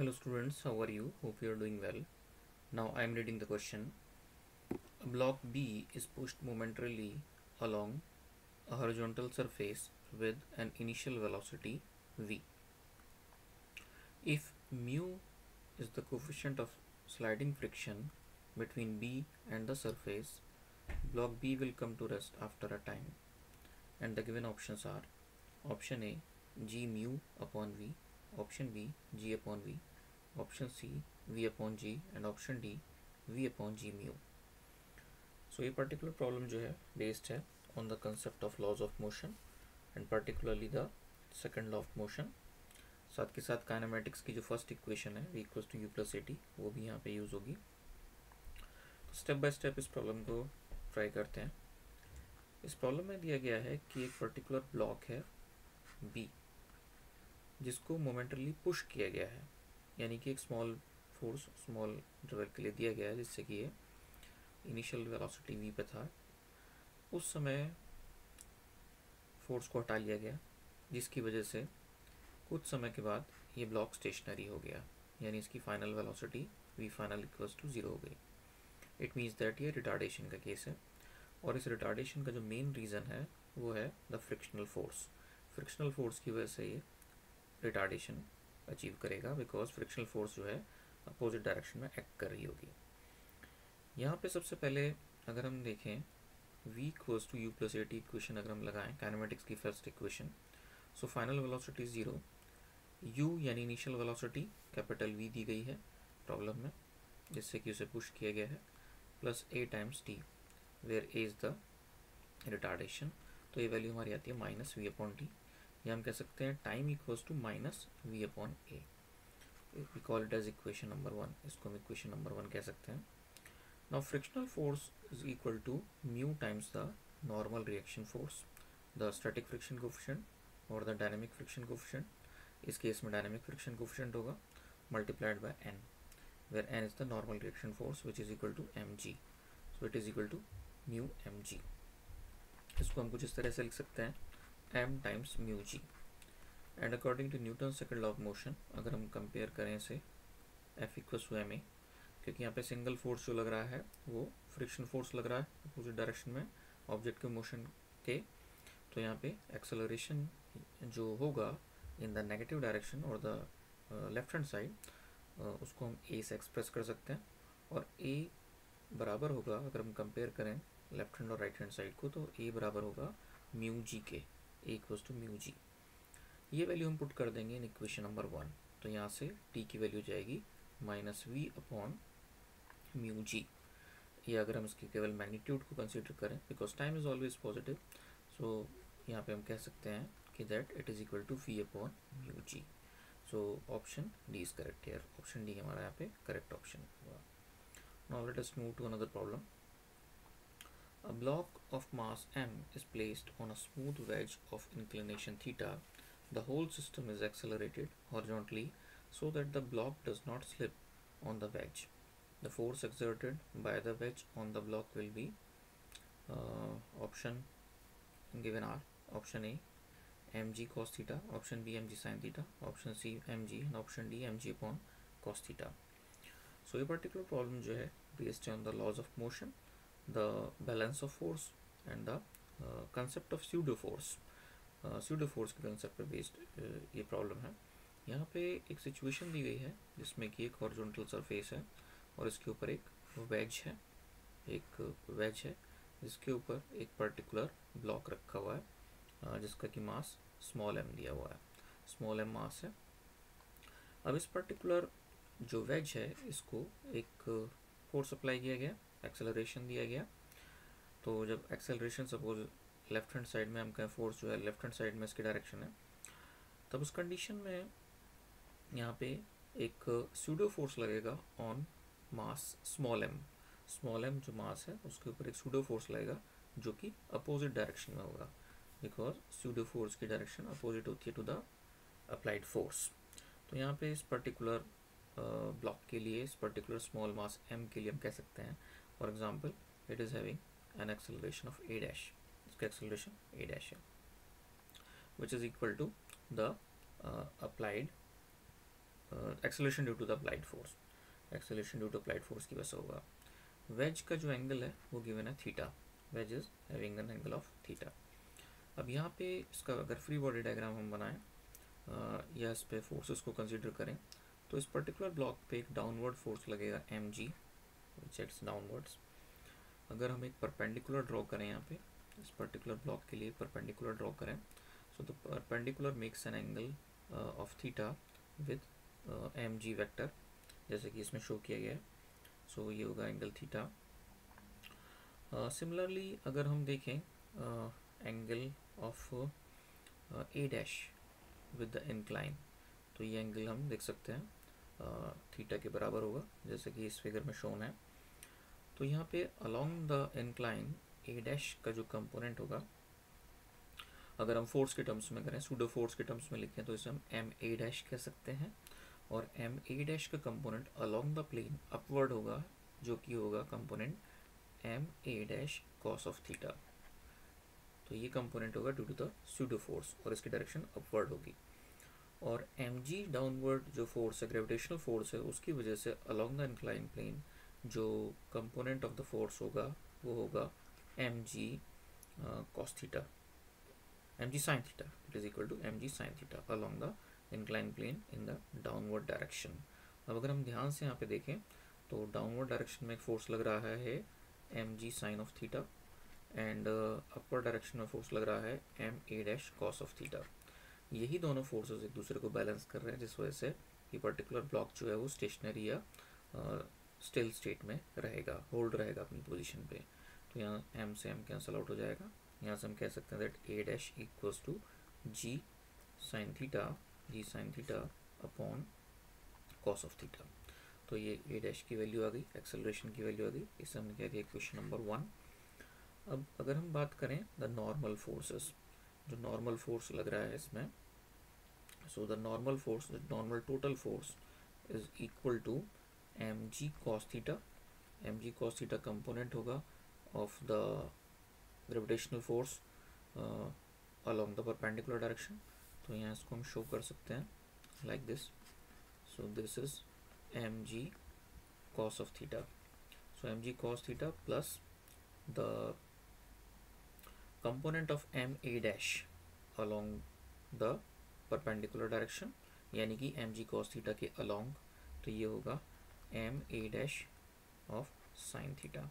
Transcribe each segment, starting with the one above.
Hello students, how are you? Hope you are doing well. Now I am reading the question. A block B is pushed momentarily along a horizontal surface with an initial velocity v. If mu is the coefficient of sliding friction between B and the surface, block B will come to rest after a time. And the given options are option A g mu upon v, option B g upon v, option C v upon g and option D v upon g mu. So ये particular problem जो है based है on the concept of laws of motion and particularly the second law of motion. साथ के साथ kinematics की जो first equation है v equals to u plus a t वो भी यहाँ पे यूज़ होगी. तो स्टेप बाय स्टेप इस प्रॉब्लम को ट्राई करते हैं. इस प्रॉब्लम में दिया गया है कि एक पर्टिकुलर ब्लॉक है b जिसको मोमेंटरली पुश किया गया है, यानी कि एक स्मॉल फोर्स स्मॉल इंटरवल के लिए दिया गया है जिससे कि ये इनिशियल वेलोसिटी v पे था. उस समय फोर्स को हटा लिया गया जिसकी वजह से कुछ समय के बाद ये ब्लॉक स्टेशनरी हो गया, यानी इसकी final velocity v final equals to 0 हो गई. इट मीन्स दैट ये रिटार्डेशन का केस है और इस रिटार्डेशन का जो मेन रीज़न है वो है the frictional force. Frictional force की वजह से ये रिटार्डेशन अचीव करेगा बिकॉज फ्रिक्शनल फोर्स जो है अपोजिट डायरेक्शन में एक्ट कर रही होगी. यहाँ पे सबसे पहले अगर हम देखें v equals to u plus a t equation अगर हम लगाएं काइनेमेटिक्स की first equation, so final velocity 0, u यानी इनिशियल वेलोसिटी कैपिटल v दी गई है प्रॉब्लम में जिससे कि उसे पुश किया गया है, plus a times t where a is the retardation. तो ये वैल्यू हमारी आती है माइनस v अपॉन टी, या हम कह सकते हैं time equals to minus v upon a. We call it as equation number 1. इसको हम इक्वेशन नंबर 1 कह सकते हैं. Now frictional force is equal to mu times the normal reaction force, the static friction coefficient और the dynamic friction coefficient. इस case में dynamic friction coefficient होगा multiplied by n, where n is the normal reaction force which is equal to m ji. So it is equal to mu m g. इसको हम कुछ इस तरह से लिख सकते हैं m times mu g. And according to Newton second law of motion अगर हम कंपेयर करें इसे F equals to m a, क्योंकि यहाँ पे सिंगल फोर्स जो लग रहा है वो फ्रिक्शन फोर्स लग रहा है अपोजिट डायरेक्शन में ऑब्जेक्ट के मोशन के, तो यहाँ पे एक्सेलरेशन जो होगा इन द नेगेटिव डायरेक्शन और द लेफ्ट हैंड साइड उसको हम a से एक्सप्रेस कर सकते हैं. और a बराबर होगा अगर हम कंपेयर करें लेफ्ट हैंड और राइट हैंड साइड को, तो a बराबर होगा म्यू जी के, a equals to mu g. ये वैल्यू हम पुट कर देंगे इन इक्वेशन नंबर 1. तो यहाँ से t की वैल्यू जाएगी minus v upon mu g. ये अगर हम इसके केवल मैग्नीट्यूड को कंसिडर करें because time is always positive, so यहाँ पे हम कह सकते हैं कि that it is equal to v upon mu g. So option D is correct here. Option D हमारा यहाँ पे करेक्ट ऑप्शन हुआ. Now let us move to another problem. A block of mass m is placed on a smooth wedge of inclination theta. The whole system is accelerated horizontally so that the block does not slip on the wedge. The force exerted by the wedge on the block will be option given are option A mg cos theta, option B mg sin theta, option C mg and option D mg upon cos theta. So ये particular problem जो है based on the laws of motion, the balance of force and the concept of pseudo force. Pseudo force के concept पे based ये problem है. यहाँ पे एक situation दी गई है जिसमें कि एक horizontal surface है और इसके ऊपर एक wedge है जिसके ऊपर एक particular block रखा हुआ है जिसका कि मास स्मॉल m दिया हुआ है. स्मॉल m मास है. अब इस particular जो wedge है इसको एक फोर्स अप्लाई किया गया, एक्सेलरेशन दिया गया. तो जब acceleration suppose left hand side में हम कहें फोर्स जो है लेफ्ट हैंड साइड में इसकी डायरेक्शन है, तब उस कंडीशन में यहाँ पे एक स्यूडो फोर्स लगेगा on mass small m. Small m जो मास है उसके ऊपर एक स्यूडो फोर्स लगेगा जो कि अपोजिट डायरेक्शन में होगा बिकॉज स्यूडो फोर्स की डायरेक्शन अपोजिट होती है टू द अप्लाइड फोर्स. तो यहाँ पे इस पर्टिकुलर ब्लॉक के लिए इस पर्टिकुलर स्मॉल मास m के लिए हम कह सकते हैं for example it is having an acceleration of a dash. इसका एक्सेलरेशन a डैश है which is equal to the applied acceleration due to the applied force, acceleration due to applied force की वजह से होगा। वेज का जो angle है वो गिवन है theta, wedge is having an angle of theta. अब यहाँ पे इसका अगर फ्री बॉडी डायग्राम हम बनाएं या इस पे फोर्सेस को कंसीडर करें, तो इस पर्टिकुलर ब्लॉक पे एक डाउनवर्ड फोर्स लगेगा m g, which acts downwards. अगर हम एक परपेंडिकुलर ड्रॉ करें यहाँ पे, इस पर्टिकुलर ब्लॉक के लिए परपेंडिकुलर ड्रॉ करें, so the perpendicular makes an angle of theta with m g vector, जैसे कि इसमें शो किया गया है। सो ये होगा एंगल थीटा। सिमिलरली अगर हम देखें angle of A dash with the incline, तो ये एंगल हम देख सकते हैं थीटा के बराबर होगा, जैसे कि इस फिगर में शोन है। तो यहाँ पे along the incline A dash का जो कंपोनेंट होगा, अगर हम फोर्स के टर्म्स में करें, सूडो फोर्स के टर्म्स में लिखें, तो इसे हम एम ए डैश कह सकते हैं। और एम ए डैश का component along the plane upward होगा, जो कि होगा component m a dash cos of theta. तो ये कंपोनेंट होगा due to the pseudo force और इसकी डायरेक्शन अपवर्ड होगी। और एम जी डाउनवर्ड जो फोर्स है, ग्रेविटेशनल फोर्स है, उसकी वजह से अलोंग द इंक्लाइन प्लेन जो कंपोनेंट ऑफ द फोर्स होगा वो होगा m g cos theta, m g sine theta, it is equal to m g sine theta along the incline plane in the downward direction. अब अगर हम ध्यान से यहाँ पे देखें तो डाउनवर्ड डायरेक्शन में एक फोर्स लग रहा है m g sine of theta, and upward direction में फोर्स लग रहा है m a dash cos of theta. यही दोनों फोर्सेस एक दूसरे को बैलेंस कर रहे हैं, जिस वजह से ये पर्टिकुलर ब्लॉक जो है वो स्टेशनरी या स्टिल स्टेट में रहेगा, होल्ड रहेगा अपनी पोजीशन पे। तो यहाँ एम से एम कैंसल आउट हो जाएगा। यहाँ से हम कह सकते हैं that a dash equals to g sine theta upon cos of theta. तो ये ए डैश की वैल्यू आ गई, एक्सेलरेशन की वैल्यू आ गई, इसे हमने कह दिया क्वेश्चन नंबर 1। अब अगर हम बात करें द नॉर्मल फोर्सेस, जो नॉर्मल फोर्स लग रहा है इसमें, so the normal force, the normal total force is equal to m g cos theta. M g cos theta component होगा of the gravitational force along the perpendicular direction। तो यहाँ इसको हम शो कर सकते हैं like this। so this is mg cos of theta। so mg cos theta plus the component of m a dash along the perpendicular direction, यानी कि mg cos theta के along, तो ये होगा m a dash of sin theta।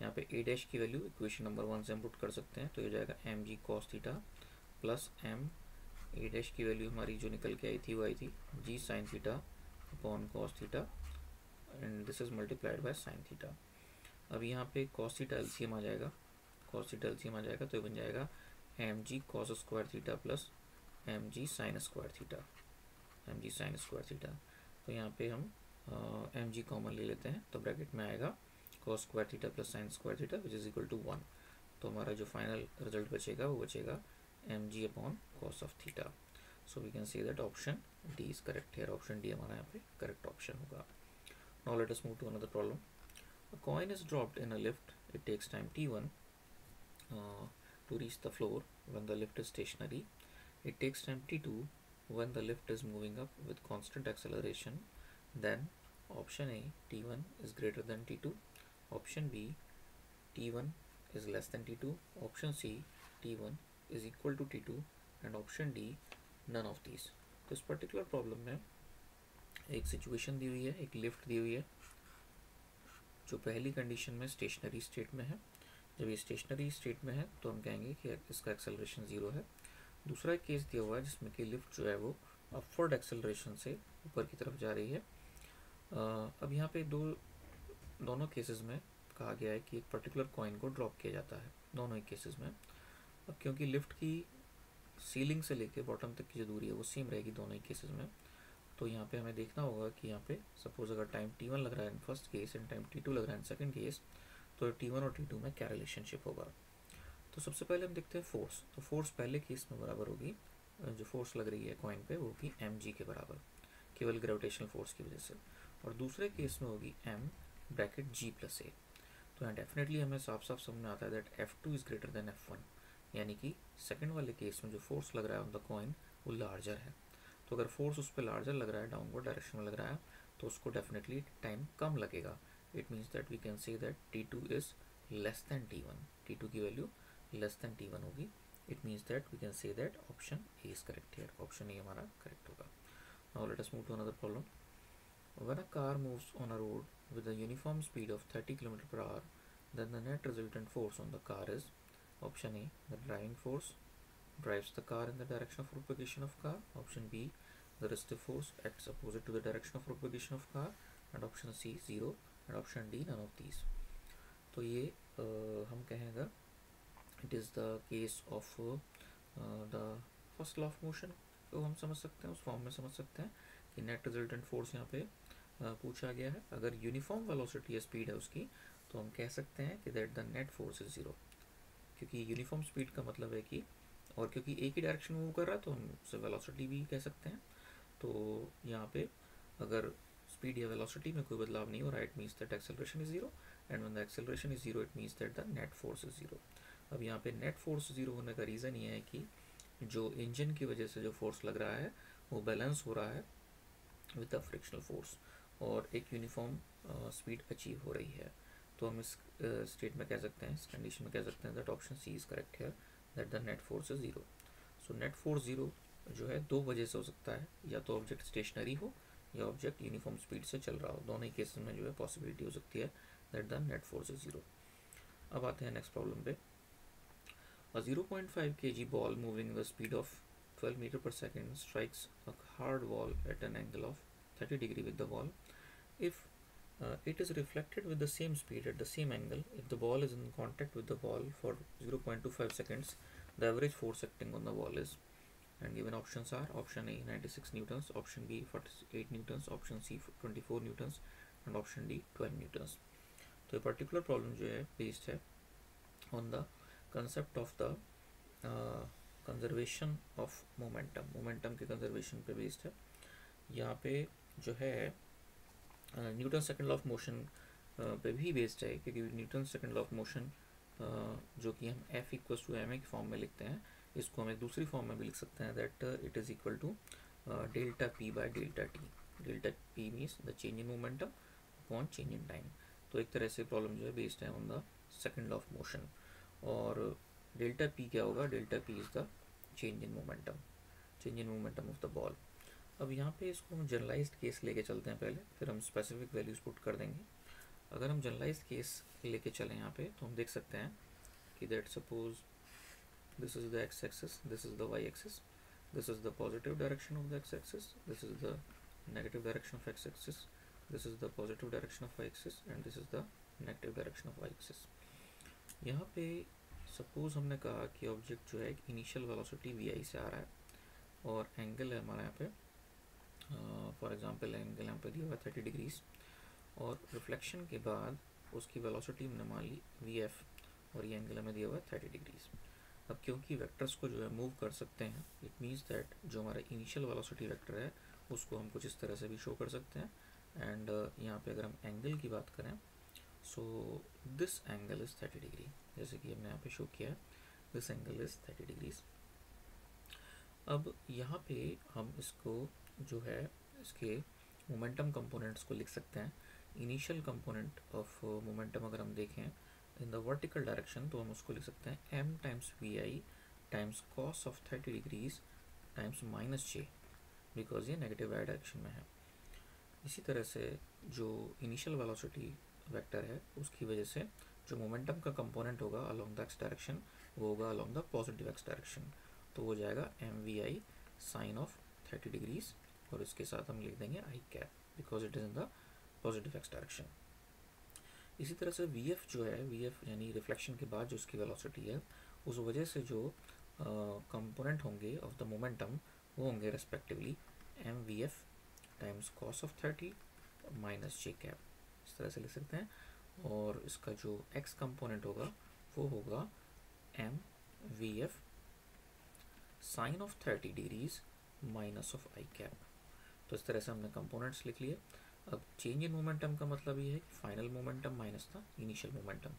यहाँ पे a dash की value equation number 1 से हम पुट कर सकते हैं, तो ये जाएगा m g cos theta plus m a dash की वैल्यू हमारी जो निकल के आई थी वो आई थी g sine theta upon cos theta, and this is multiplied by sine theta. अब यहाँ पे कॉस थीटा एलसीएम आ जाएगा, कॉस थीटा एलसीएम आ जाएगा, तो ये बन जाएगा m g cos square theta plus m g sine square theta, m g sine square theta. तो यहाँ पे हम एम जी कॉमन ले लेते हैं, तो ब्रैकेट में आएगा cos square theta plus sine square theta which is equal to 1। तो हमारा जो फाइनल रिजल्ट बचेगा वो बचेगा m g upon cos of theta. So we can see that option D is correct here, option D हमारा यहाँ पे correct option होगा। Now let us move to another problem. A coin is dropped in a lift, it takes time t1 to reach the floor when the lift is stationary, it takes time t2 when the lift is moving up with constant acceleration, then option A t1 is greater than t2, option B t1 is less than t2, option C t1 is equal to t2, and option D none of these। तो इस particular problem में एक situation दी हुई है, एक lift दी हुई है जो पहली कंडीशन में स्टेशनरी स्टेट में है। जब ये स्टेशनरी स्टेट में है तो हम कहेंगे कि इसका एक्सेलरेशन 0 है। दूसरा एक केस दिया हुआ है जिसमें कि लिफ्ट जो है वो अपवर्ड एक्सेलरेशन से ऊपर की तरफ जा रही है। अब यहाँ पे दोनों केसेस में कहा गया है कि एक पर्टिकुलर कॉइन को ड्रॉप किया जाता है, दोनों ही केसेस में। अब क्योंकि लिफ्ट की सीलिंग से लेके बॉटम तक की जो दूरी है वो सेम रहेगी दोनों ही केसेस में, तो यहाँ पे हमें देखना होगा कि यहाँ पे सपोज अगर टाइम t1 लग रहा है in first case and time t2 लग रहा है इन सेकंड केस, तो t1 और t2 में क्या रिलेशनशिप होगा। तो सबसे पहले हम देखते हैं फोर्स। तो फोर्स पहले केस में बराबर होगी, जो फोर्स लग रही है कॉइन पे वो होगी एम जी के बराबर, केवल ग्रेविटेशनल फोर्स की वजह से, और दूसरे केस में होगी एम ब्रैकेट जी प्लस ए। तो यहाँ डेफिनेटली हमें साफ साफ समझ में आता है that F2 is greater than F1, यानी कि सेकंड वाले केस में जो फोर्स लग रहा है ऑन द कॉइन वो लार्जर है। तो अगर फोर्स उस पर लार्जर लग रहा है, डाउनवर्ड डायरेक्शन में लग रहा है, तो उसको डेफिनेटली टाइम कम लगेगा. It means that we can say that T2 is less than T1. T2 की वैल्यू लेस दैन T1 होगी. It means that we can say that option a is correct here. Option a हमारा correct होगा. Now let us move to another problem. When a car moves on a road with a uniform speed of 30 km per hour, then the net resultant force on the car is option A, the driving force drives the car in the direction of propagation of car. Option B, the resistive force acts opposite to the direction of propagation of car. And option C, 0. And option D, none of these. तो ये हम कहेंगे it is the case of the first law of motion को हम समझ सकते हैं, उस फॉर्म में समझ सकते हैं कि नेट रिजल्टेंट फोर्स यहाँ पे पूछा गया है. अगर यूनिफॉर्म वेलोसिटी या स्पीड है उसकी, तो हम कह सकते हैं कि that the net force is 0, क्योंकि यूनिफॉर्म स्पीड का मतलब है कि, और क्योंकि एक ही डायरेक्शन मूव कर रहा है तो हम उसे वेलोसिटी भी कह सकते हैं. तो यहाँ पे अगर स्पीड या वेलोसिटी में कोई बदलाव नहीं हो रहा है, it means that acceleration is 0. And when the acceleration is 0, it means that the net force is 0. अब यहाँ पे नेट फोर्स 0 होने का रीज़न ये है कि जो इंजन की वजह से जो फोर्स लग रहा है वो बैलेंस हो रहा है विद द फ्रिक्शनल फोर्स, और एक यूनिफॉर्म स्पीड अचीव हो रही है. तो हम इस स्टेट में कह सकते हैं, इस कंडीशन में कह सकते हैं that option C is correct है, that the net force is 0. So net force 0 जो है दो वजह से हो सकता है, या तो ऑब्जेक्ट स्टेशनरी हो या ऑब्जेक्ट यूनिफॉर्म स्पीड से चल रहा हो. दोनों ही केसेस में जो है पॉसिबिलिटी हो सकती है that the net force is 0. अब आते हैं नेक्स्ट प्रॉब्लम पे. A 0.5 kg ball moving the speed of 12 meter per second strikes a hard wall at an angle of 30 degree with the wall. If it is reflected with the same speed at the same angle, if the ball is in contact with the wall for 0.25 seconds, the average force acting on the wall is, and given options are option A 96 newtons, option B 48 newtons, option C 24 newtons, and option D 12 newtons. तो ये particular problem जो है based है on the concept of the conservation of momentum. Momentum के conservation पे based है. यहाँ पे जो है Newton second law of motion पे भी बेस्ड है, क्योंकि Newton second law of motion जो कि हम F equals to m a की फॉर्म में लिखते हैं, इसको हम एक दूसरी फॉर्म में भी लिख सकते हैं that it is equal to delta p by delta t. Delta p means the change in momentum upon change in time. तो एक तरह से प्रॉब्लम जो है बेस्ड है on the second law of motion. और डेल्टा पी क्या होगा? Delta p is the change in momentum, change in momentum of the ball. अब यहाँ पे इसको हम जनरलाइज्ड केस लेके चलते हैं पहले, फिर हम स्पेसिफिक वैल्यूज पुट कर देंगे. अगर हम जनरलाइज्ड केस लेके चलें यहाँ पे, तो हम देख सकते हैं कि that suppose this is the x axis, this is the y axis, this is the positive direction of the x axis, this is the negative direction of x axis, this is the positive direction of y axis, and this is the negative direction of y axis. यहाँ पे suppose हमने कहा कि object जो है initial velocity we से आ रहा है, और एंगल है हमारा यहाँ पे, फॉर एग्जांपल एंगल यहाँ पे दिया हुआ 30 डिग्रीज, और रिफ्लेक्शन के बाद उसकी वेलोसिटी हमने मान ली वी एफ, और ये एंगल हमें दिया हुआ है 30 डिग्रीज. अब क्योंकि वेक्टर्स को जो है मूव कर सकते हैं, इट मीन्स दैट जो हमारा इनिशियल वेलोसिटी वेक्टर है उसको हम कुछ इस तरह से भी शो कर सकते हैं. एंड यहाँ पे अगर हम एंगल की बात करें, so this angle is 30 degree, जैसे कि हमने यहाँ पे शो किया है, दिस एंगल इज़ 30 डिग्रीज. अब यहाँ पे हम इसको जो है इसके मोमेंटम कंपोनेंट्स को लिख सकते हैं. इनिशियल कंपोनेंट ऑफ मोमेंटम अगर हम देखें इन द वर्टिकल डायरेक्शन, तो हम उसको लिख सकते हैं m times v i times cos of 30 degrees times minus j, because ये नेगेटिव वाई डायरेक्शन में है. इसी तरह से जो इनिशियल वेलोसिटी वेक्टर है उसकी वजह से जो मोमेंटम का कंपोनेंट होगा अलोंग द एक्स डायरेक्शन, वो होगा along the positive x direction. तो वो जाएगा m v i sine of 30 degrees, और इसके साथ हम लिख देंगे i cap, because it is in the positive x direction. इसी तरह से वी एफ जो है, वी एफ यानी रिफ्लेक्शन के बाद जो उसकी वेलोसिटी है, उस वजह से जो कंपोनेंट होंगे ऑफ द मोमेंटम वो होंगे respectively m v f times cos of 30 minus j cap, इस तरह से लिख सकते हैं. और इसका जो एक्स कंपोनेंट होगा वो होगा m v f sine of 30 degrees minus of i cap. तो इस तरह से हमने कंपोनेंट्स लिख लिए. अब चेंज इन मोमेंटम का मतलब ये है कि फाइनल मोमेंटम माइनस था इनिशियल मोमेंटम.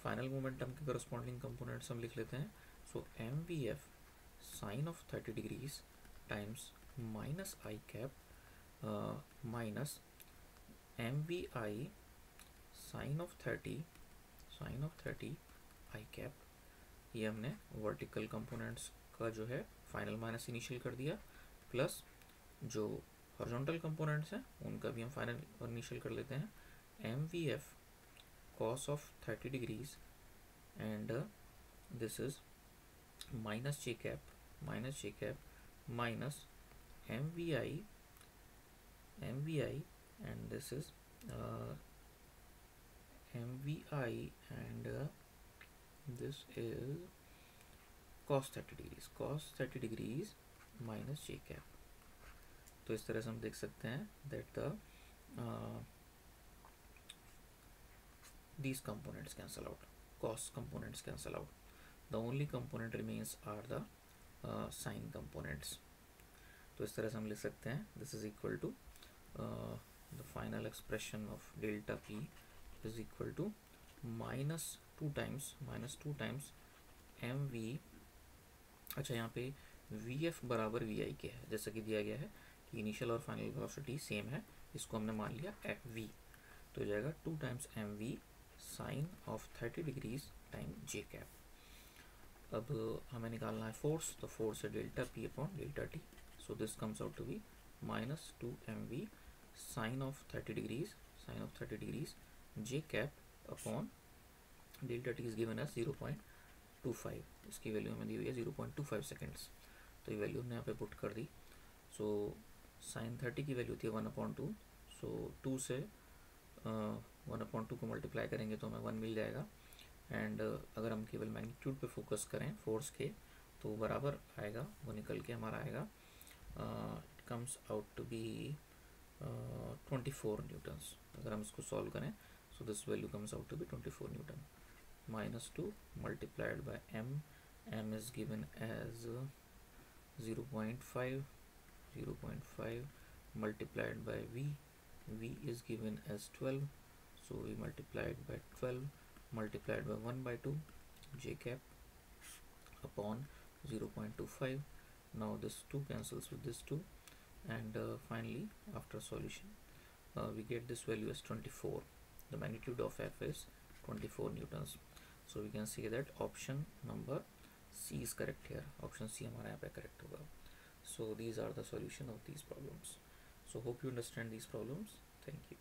फाइनल मोमेंटम के करस्पॉन्डिंग कंपोनेंट्स हम लिख लेते हैं. So m v f sine of 30 degrees times minus i cap minus m v i sine of 30 i cap, ये हमने वर्टिकल कंपोनेंट्स का जो है फाइनल माइनस इनिशियल कर दिया, प्लस जो हॉरिजॉन्टल कंपोनेंट्स हैं उनका भी हम फाइनल और इनिशियल कर लेते हैं, m v f cos of 30 degrees and this is minus j cap minus m v i and this is m v i and this is cos 30 degrees minus j cap। तो इस तरह से हम देख सकते हैं that the these components cancel out, cos components cancel out, the only component remains are the sin components। तो इस तरह से हम लिख सकते हैं this is equal to the final expression of delta p is equal to minus 2 times m v. अच्छा, यहाँ पे वी एफ बराबर वी आई के है, जैसा कि दिया गया है कि इनिशियल और फाइनल वेलोसिटी सेम है, इसको हमने मान लिया एफ वी, तो हो जाएगा 2 times m v sine of 30 degrees time j cap. अब हमें निकालना है फोर्स, तो फोर्स है delta p upon delta t, so this comes out to be minus 2 m v sine of 30 degrees j cap upon delta t is given as 0.25, इसकी value हमें दी हुई है 0.25 सेकेंड्स, तो ये वैल्यू हमने यहाँ पे पुट कर दी। सो साइन 30 की वैल्यू थी 1/2, सो 2 से 1/2 को मल्टीप्लाई करेंगे तो हमें 1 मिल जाएगा। एंड अगर हम केवल मैग्नीट्यूड पे फोकस करें फोर्स के, तो बराबर आएगा, वो निकल के हमारा आएगा, it comes out to be 24 newtons. अगर हम इसको सॉल्व करें, so this value comes out to be 24 newton. minus 2 multiplied by m is given as 0.5 multiplied by v is given as 12, so we multiplied by 12 multiplied by 1/2 j cap upon 0.25. now this 2 cancels with this 2, and finally after solution we get this value as 24, the magnitude of f is 24 newtons। So we can see that option number C is correct here, option C हमारा यहाँ पे correct होगा। So these are the solution of these problems। So hope you understand these problems, thank you।